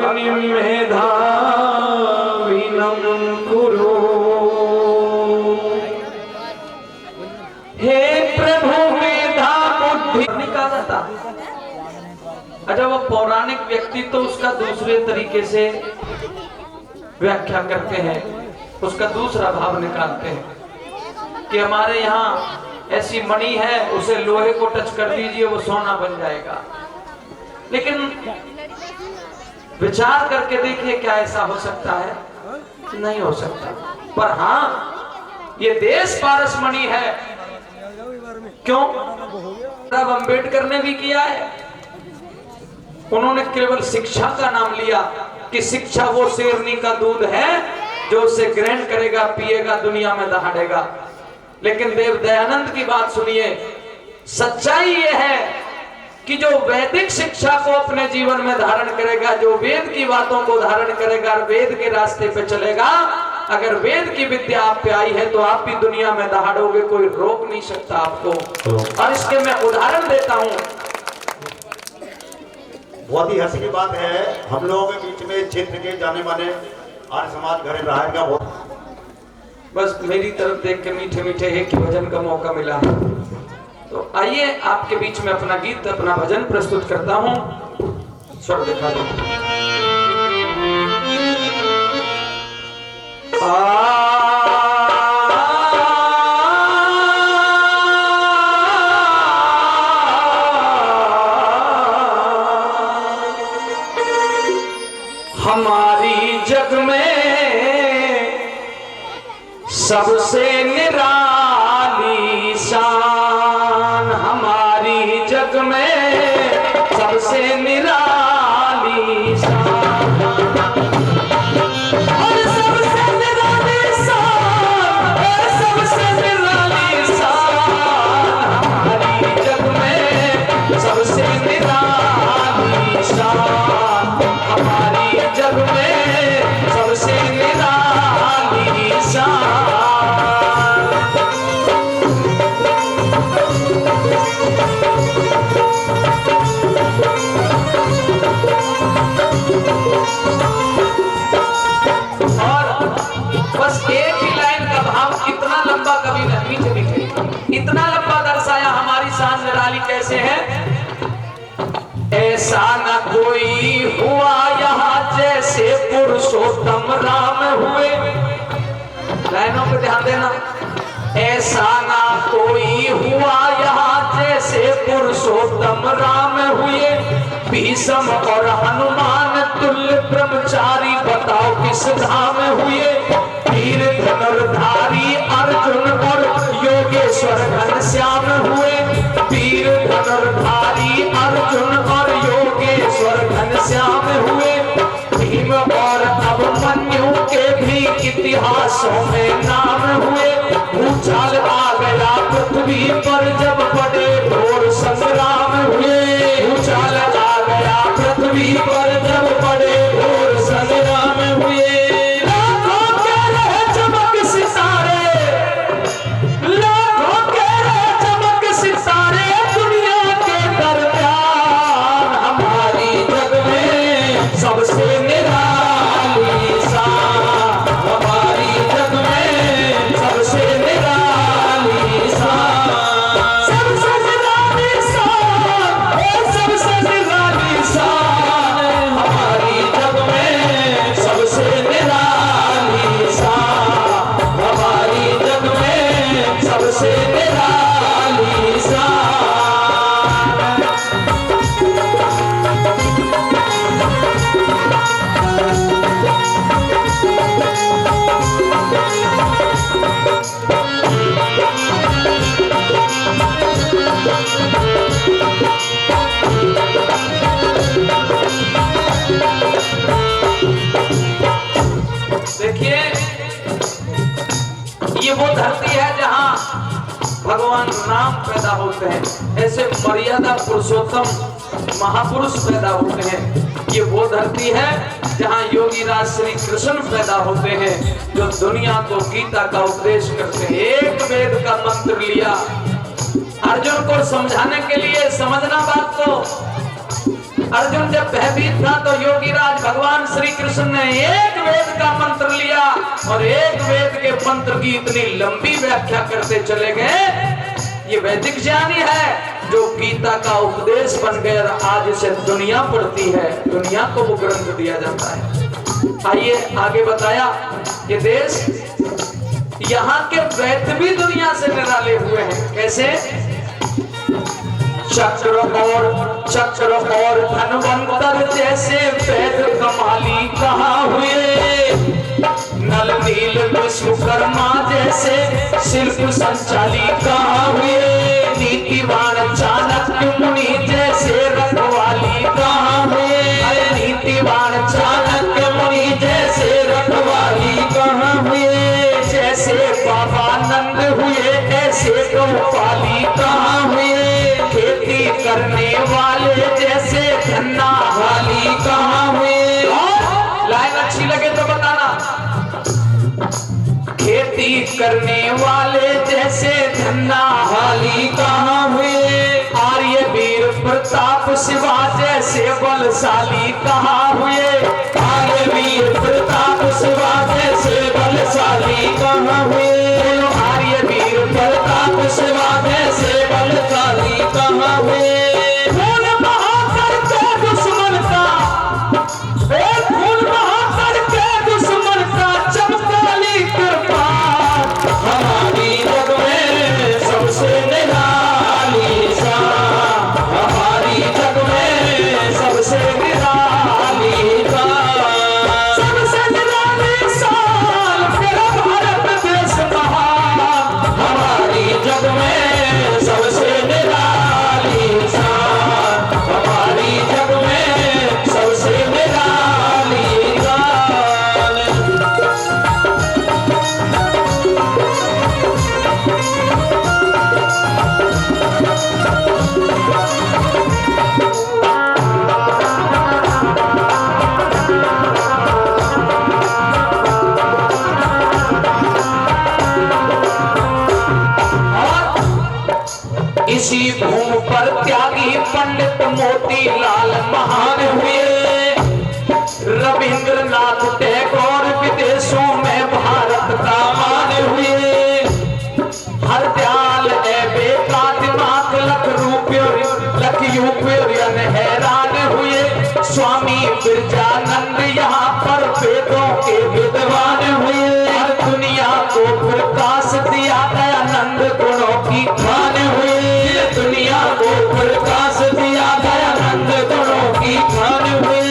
अग्निमेधाविनं कुरु। हे प्रभु मेधा बुद्धि कहा जाता। अच्छा, वो पौराणिक व्यक्ति तो उसका दूसरे तरीके से व्याख्या करते हैं, उसका दूसरा भाव निकालते हैं कि हमारे यहाँ ऐसी मणि है, उसे लोहे को टच कर दीजिए वो सोना बन जाएगा। लेकिन विचार करके देखिए, क्या ऐसा हो सकता है? नहीं हो सकता। पर हाँ, ये देश पारस मणि है। क्यों? तब अंबेडकर ने भी किया है। उन्होंने केवल शिक्षा का नाम लिया कि शिक्षा वो शेरनी का दूध है जो उसे ग्रहण करेगा, पिएगा, दुनिया में दहाड़ेगा। लेकिन देव दयानंद की बात सुनिए, सच्चाई ये है कि जो वैदिक शिक्षा को अपने जीवन में धारण करेगा, जो वेद की बातों को धारण करेगा, वेद के रास्ते पे चलेगा, अगर वेद की विद्या आप पे आई है तो आप भी दुनिया में दहाड़ोगे, कोई रोक नहीं सकता आपको। और इसके मैं उदाहरण देता हूं। बहुत ही हंसी की बात है, हम लोगों के बीच में क्षेत्र के जाने माने आर्य समाज घर रहा का बहुत, बस मेरी तरफ देख के मीठे मीठे एक ही भजन का मौका मिला है, तो आइए आपके बीच में अपना गीत, अपना भजन प्रस्तुत करता हूं। स्वर दिखा दो। हमारी जग में सबसे निराली शान, हमारी जग में सबसे निराली शान, और सबसे निराली शान, सबसे निराली शान, हमारी जग में सबसे निराली शान, हमारी जग में सबसे निराली शान। कभी मीठे मीठे इतना लंबा दर्शाया, हमारी शान निराली कैसे है? ऐसा न कोई हुआ यहाँ जैसे पुरुषोत्तम राम हुए। लाइनों पे ध्यान देना। ऐसा ना कोई हुआ यहाँ जैसे पुरुषोत्तम राम हुए। भीष्म और हनुमान तुल्य ब्रह्मचारी बताओ किस धाम हुए। वीर धनुर्धारी अर्जुन और योगेश्वर घनश्याम हुए। वीर धनुर्धारी अर्जुन और योगेश्वर घनश्याम हुए। भीम और अभिमन्यु के भी इतिहासों में नाम हुए। भूचाल आ गया पृथ्वी पर जब बड़े घोर संग्राम हुए। भूचाल आ गया पृथ्वी पर जब बड़े घोर संग्राम हुए। देखिए, ये वो धरती है जहां भगवान राम पैदा होते हैं। ऐसे मर्यादा पुरुषोत्तम महापुरुष पैदा होते हैं। ये वो धरती है जहां योगी राज श्री कृष्ण पैदा होते हैं, जो दुनिया को गीता का उपदेश करते हैं। एक वेद का मंत्र लिया अर्जुन को समझाने के लिए, समझना बात को, अर्जुन जब भयभीत था तो योगीराज भगवान श्री कृष्ण ने एक वेद का मंत्र लिया और एक वेद के मंत्र की इतनी लंबी व्याख्या करते चले गए। ये वैदिक ज्ञान ही है जो गीता का उपदेश बन गया, आज इसे दुनिया पढ़ती है, दुनिया को वो ग्रंथ दिया जाता है। आइए आगे बताया, ये देश यहाँ के वैद्य भी दुनिया से निराले हुए हैं। कैसे? चक्र और धनवंतर जैसे वैद्य कमाली कहाँ हुए, नल नील विश्वकर्मा जैसे शिल्प संचाली कहाँ हुए, नीतिवान चाणक्य मुनि जैसे रखवाली कहाँ हुए, नीतिवान चाणक्य मुनि जैसे रखवाली कहाँ हुए, जैसे बाबा नंद हुए ऐसे गौपाली कहाँ हुए, खेती करने वाले जैसे धन्ना वाली कहाँ हुए। लाइन अच्छी लगे तो बताना। खेती करने वाले जैसे धन्ना वाली कहाँ हुए, आर्य वीर प्रताप शिवा जैसे बलशाली कहाँ हुए, आर्य वीर प्रताप शिवा जैसे बलशाली कहाँ हुए, आर्य वीर प्रताप शिवा जैसे बलशाली कहाँ हुए। खून बहाकर के दुश्मन का, खून बहाकर के दुश्मन का चमकाली कृपा, हमारी जग में सबसे निराली सा, हमारी जग में सबसे निराली सा, सबसे निराली साल मेरा भारत देश महान, हमारी जग में सबसे निराली सा, हमारी जग में सबसे निराली सा। इसी भूमि पर त्यागी पंडित मोतीलाल महान हुए, रविंद्रनाथ टैगोर विदेशों में भारत का मान हुए, हरदयाल बेकार दिमाग लख यूपियन हैरान हुए, स्वामी बिरजानंद यहाँ पर वेदों के विद्वान हुए, हर दुनिया को प्रकाश दिया दयानंद गुणों की खान हुए, दुनिया को प्रकाश दिया दयानंद गुणों की खान हुए,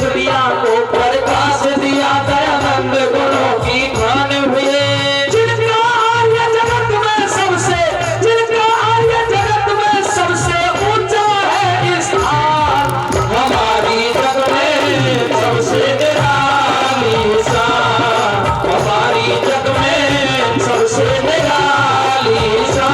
दुनिया को प्रकाश दिया दयानंद गुणों की खान हुए। जिनका आर्य जगत में सबसे, जिनका आर्य जगत में सबसे ऊंचा है स्थान, हमारी जग में सबसे निराली सा, हमारी जग में सबसे निराली सा।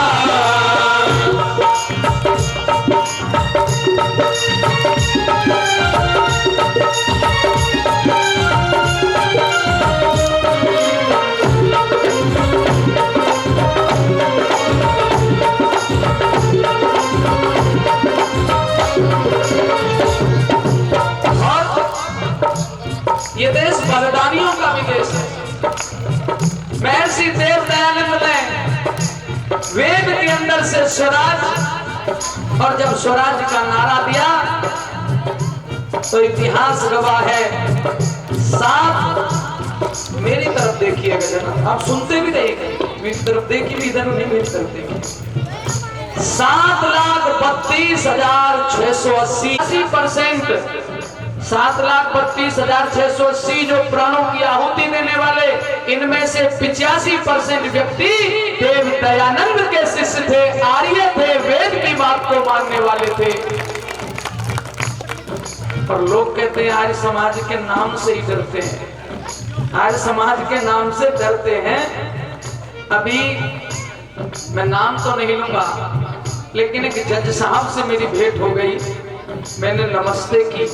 ये देश बलिदानियों का भी देश है। महर्षि देव दयानंद ने वेद के अंदर से स्वराज, और जब स्वराज का नारा दिया तो इतिहास गवाह है, 7, मेरी तरफ देखिएगा जरा, आप सुनते भी रहिएगा, मेरी तरफ देखिए, इधर नहीं मेरी तरफ देखिए, 7,32,680 7,32,680 जो प्राणों की आहुति देने वाले, इनमें से 85% व्यक्ति देव दयानंद के शिष्य थे, आर्य थे, वेद की बात को मानने वाले थे। और लोग कहते हैं आर्य समाज के नाम से ही डरते हैं, आर्य समाज के नाम से डरते हैं। अभी मैं नाम तो नहीं लूंगा, लेकिन एक जज साहब से मेरी भेंट हो गई, मैंने नमस्ते की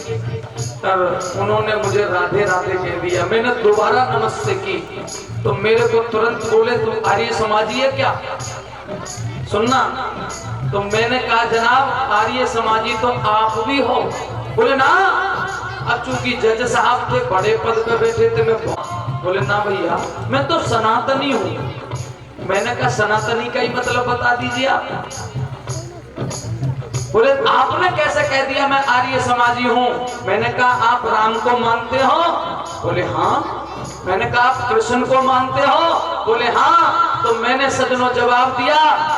और उन्होंने मुझे राधे राधे कह दिया। मैंने दोबारा नमस्ते की तो मेरे को तुरंत बोले तुम आर्य समाजी है क्या? सुनना, तो मैंने कहा जनाब आर्य समाजी तो आप भी हो, बोले ना, अब चूंकि जज साहब थे, बड़े पद पे बैठे थे, मैं बोले ना भैया मैं तो सनातनी हूँ। मैंने कहा सनातनी का ही मतलब बता दीजिए आप। बोले आपने कैसे कह दिया मैं आर्य समाजी हूँ? मैंने कहा आप राम को मानते हो? बोले हाँ। मैंने कहा आप कृष्ण को मानते हो? बोले हाँ। तो मैंने सजनों जवाब दिया,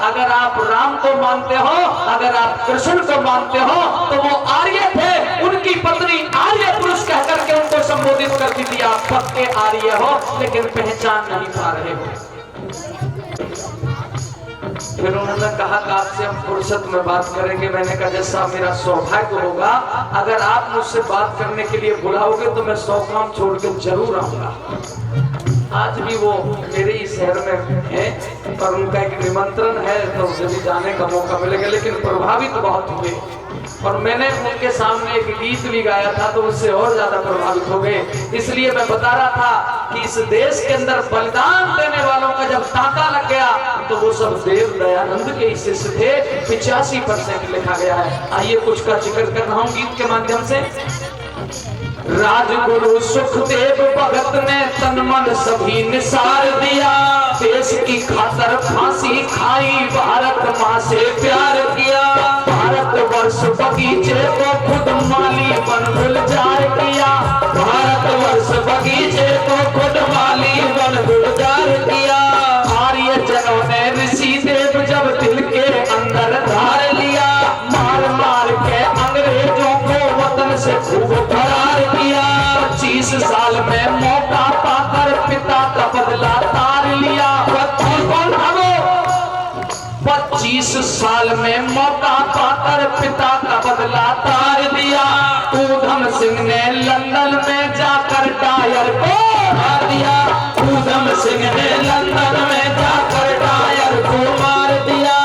अगर आप राम को मानते हो, अगर आप कृष्ण को मानते हो, तो वो आर्य थे, उनकी पत्नी आर्य पुरुष कह करके उनको संबोधित करती थी, आप पक्के आर्य हो लेकिन पहचान नहीं पा रहे हो। फिर उन्होंने कहा कि आपसे हम फुर्सत में बात करेंगे। मैंने कहा जैसा मेरा सौभाग्य होगा, अगर आप मुझसे बात करने के लिए बुलाओगे तो मैं 100 काम छोड़ के जरूर आऊंगा। आज भी वो मेरे ही शहर में है और उनका एक निमंत्रण है, तो उसे भी जाने का मौका मिलेगा। लेकिन प्रभावित बहुत हुए और मैंने उनके सामने एक गीत भी गाया था, तो उससे और ज्यादा प्रभावित हो गए। इसलिए मैं बता रहा था कि इस देश के अंदर बलिदान देने वालों का जब ताका लग गया तो वो सब देव दयानंद के ही शिष्य थे। 85% लिखा गया है। आइए कुछ का जिक्र कर रहा हूँ गीत के माध्यम से। राजगुरु सुखदेव भगत ने तन मन सभी निसार दिया, देश की खातर फांसी खाई, भारत माँ से प्यार किया, भारत वर्ष बगीचे को खुद माली बन गुलजार किया, भारत वर्ष बगीचे को खुद माली बन गुलजार किया। आर्य जनों ने ऋषि देव जब दिल के अंदर धार लिया, मार मार के अंग्रेजों को वतन से खूब फरार किया। 25 साल में मौका पाकर पिता का बदला तार लिया। 25 साल में मौका पाकर पिता का बदला तार दिया। ऊधम सिंह ने लंदन में जाकर डायर को मार दिया। ऊधम सिंह ने लंदन में जाकर डायर को मार दिया।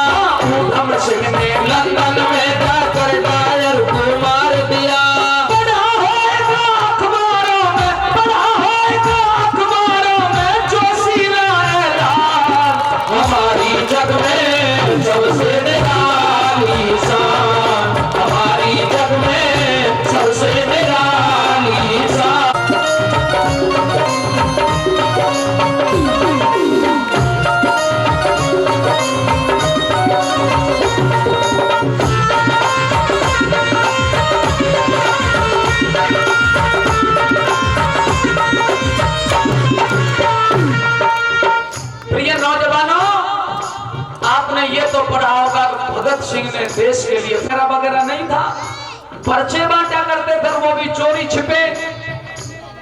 ऊधम सिंह ने लंदन में जाकर डायर को मार दिया। सबसे निराली शान, हमारी जग में सबसे निराली शान। प्रिय नौजवानों, आपने ये तो पढ़ा होगा भगत सिंह ने देश के लिए वगैरह नहीं था, पर्चे बांटा करते थे, वो भी चोरी छिपे,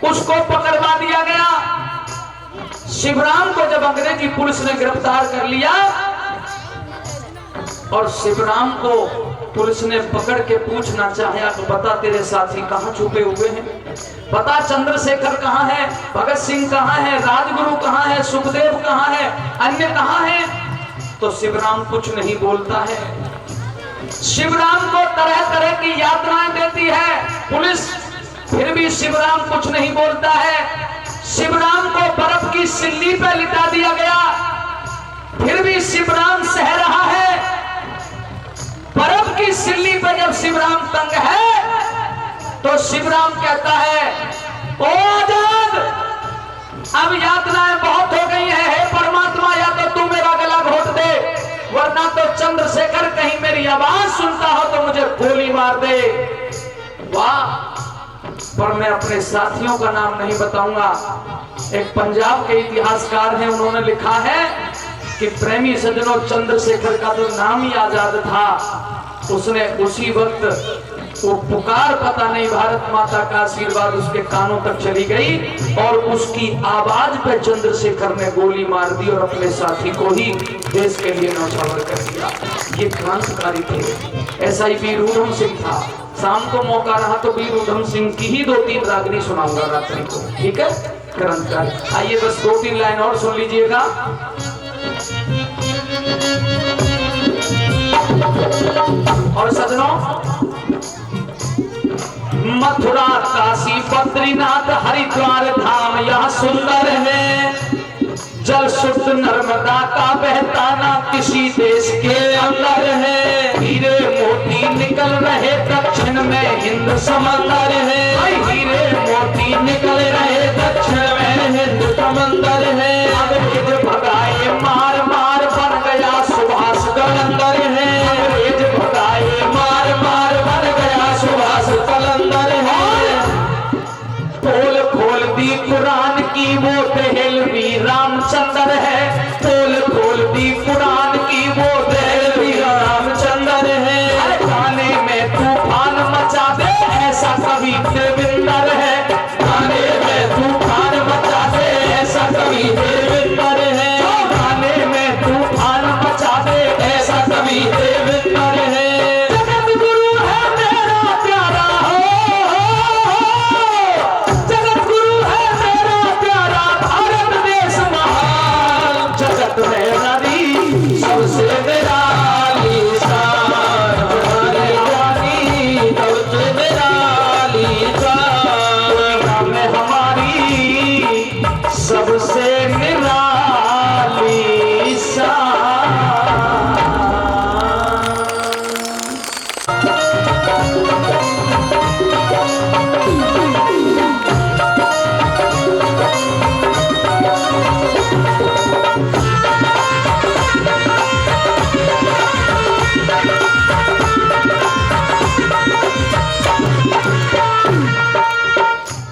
उसको पकड़वा दिया गया। शिवराम को जब अंग्रेजी पुलिस ने गिरफ्तार कर लिया और शिवराम को पुलिस ने पकड़ के पूछना चाहा तो बता तेरे साथी कहां छुपे हुए हैं, बता चंद्रशेखर कहां है, भगत सिंह कहां है, राजगुरु कहां है, सुखदेव कहां है, अन्य कहां है। तो शिवराम कुछ नहीं बोलता है। शिवराम को तरह तरह की यातनाएं देती है पुलिस, फिर भी शिवराम कुछ नहीं बोलता है। शिवराम को बर्फ की सिल्ली पे लिटा दिया गया, फिर भी शिवराम सह रहा है। बर्फ की सिल्ली पे जब शिवराम तंग है तो शिवराम कहता है ओ आजाद, अब यातनाएं बहुत हो गई है, हे परमात्मा, या तो तू मेरा गला घोट दे, वरना तो चंद्रशेखर कहीं मेरी आवाज सुनता हो तो मुझे गोली मार दे। वाह, पर मैं अपने साथियों का नाम नहीं बताऊंगा। एक पंजाब के इतिहासकार हैं, उन्होंने लिखा है कि प्रेमी सज्जनों, चंद्रशेखर का तो नाम ही आजाद था। उसने उसी वक्त वो पुकार, पता नहीं भारत माता का आशीर्वाद उसके कानों तक चली गई और उसकी आवाज पे चंद्रशेखर ने गोली मार दी और अपने साथी को ही देश के लिए न्यौछावर कर दिया। ये क्रांतिकारी थे। ऐसा ही वीर ऊधम सिंह था। शाम को मौका रहा तो वीर ऊधम सिंह की ही 2-3 रागनी सुनाऊंगा रात्रि को, ठीक है? क्रांतिकारी। आइए बस 2-3 लाइन और सुन लीजिएगा। और सजनों, मथुरा, काशी, बद्रीनाथ, हरिद्वार धाम यह सुंदर है। जल शुद्ध नर्मदा का बहताना किसी देश के अंदर है। हीरे मोती निकल रहे दक्षिण दक्षिण में हिंद समंदर है, हीरे मोती निकल रहे दक्षिण में हिंद समंदर है। अंग्रेज भगाए मार मार बन गया सुभाष कलंदर है, अंग्रेज भगाए मार मार बन गया सुभाष कलंदर है। पोल खोल दी कुरान की वो दहलवी रामचंद्र है, पोल खोल दी कुरान की वो दहलवी रामचंद्र है। गाने में तूफान मचा दे ऐसा कवि देवेंद्र है, गाने में तूफान मचा दे ऐसा कवि देवेंद्र है, गाने में तूफान मचा दे ऐसा कवि देवेंद्र है। जगत गुरु है मेरा प्यारा जगत गुरु है मेरा प्यारा भारत देश महान, जगत है नदी सबसे निराली शान, हमारी रानी सबसे निराली शान, दुनिया में हमारी सबसे निराली शान।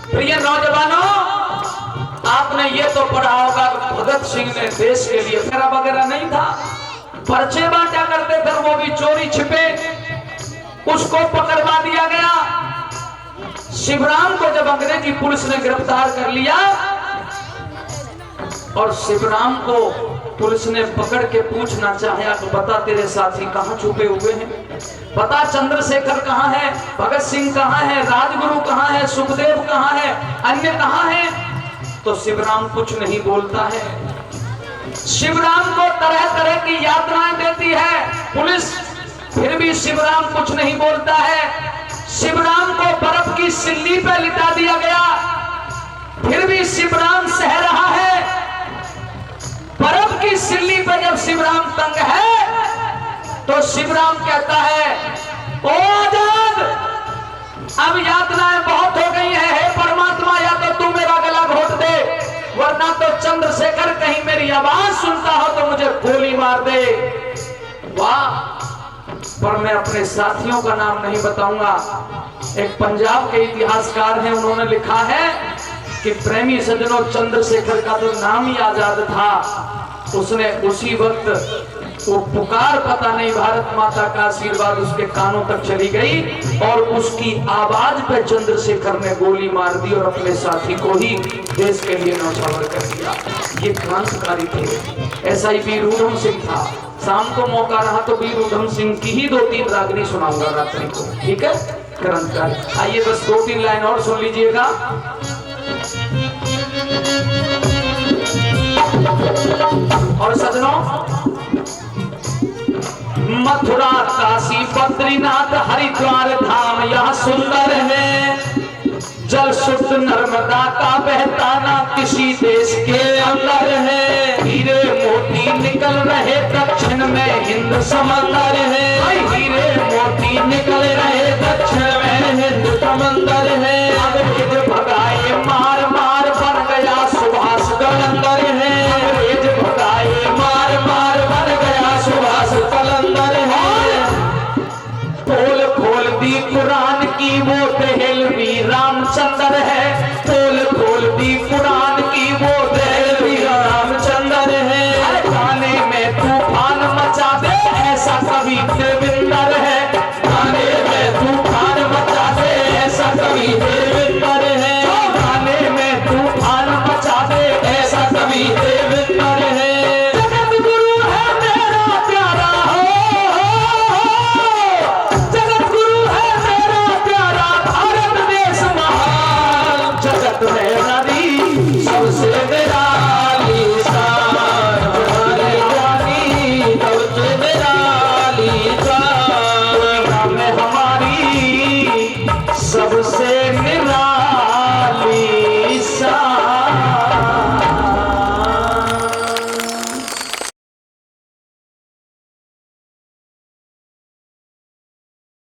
प्रिय नौजवानों, आपने ये तो पढ़ा होगा कि भगत सिंह ने देश के लिए फेरा वगैरह नहीं था, पर्चे बांटा करते थे, वो भी चोरी छिपे, उसको पकड़वा दिया गया। शिवराम को जब अंग्रेजी पुलिस ने गिरफ्तार कर लिया और शिवराम को पुलिस ने पकड़ के पूछना चाहा तो बता तेरे साथी कहां छुपे हुए हैं, बता चंद्रशेखर कहां है, भगत सिंह कहां है, राजगुरु कहां है, सुखदेव कहां है, अन्य कहां है। तो शिवराम कुछ नहीं बोलता है। शिवराम को तरह तरह की यातनाएं देती है पुलिस, फिर भी शिवराम कुछ नहीं बोलता है। शिवराम को बर्फ की सिल्ली पे लिटा दिया गया, फिर भी शिवराम सह रहा है। बर्फ की सिल्ली पे जब शिवराम तंग है तो शिवराम कहता है, ओ आजाद, अब यातनाएं बहुत हो गई हैं, हे परमात्मा, या तो तू मेरा गला घोट दे, वरना तो चंद्रशेखर कहीं मेरी आवाज सुनता हो तो मुझे गोली मार दे। वाह, पर मैं अपने साथियों का नाम नहीं बताऊंगा। एक पंजाब के इतिहासकार हैं, उन्होंने लिखा है कि प्रेमी सज्जनों, चंद्रशेखर का तो नाम ही आजाद था, उसने उसी वक्त वो पुकार, पता नहीं भारत माता का आशीर्वाद उसके कानों तक चली गई और उसकी आवाज पे चंद्रशेखर ने गोली मार दी और अपने साथी को ही देश के लिए न्यौछावर कर दिया। ये क्रांतिकारी थे। ऐसा ही वीर ऊधम सिंह था। शाम को मौका रहा तो वीर ऊधम सिंह की ही 2-3 रागनी सुनाऊंगा रात्रि को, ठीक है? क्रांतिकारी। आइए बस 2-3 लाइन और सुन लीजिएगा। और सज्जनों, मथुरा काशी बद्रीनाथ हरिद्वार धाम यह सुंदर है, जल शुद्ध नर्मदा का बहता ना किसी देश के अंदर है, हीरे मोती निकल रहे दक्षिण में हिंद समंदर है, हीरे मोती निकल रहे दक्षिण में हिंद समंदर है। अंग्रेज भगाए मार मार बन गया सुभाष कलंदर है, अंग्रेज भगाए मार मार बन गया सुभाष कलंदर है। पोल खोल दी कुरान की वो दहलवी रामचंद्र है,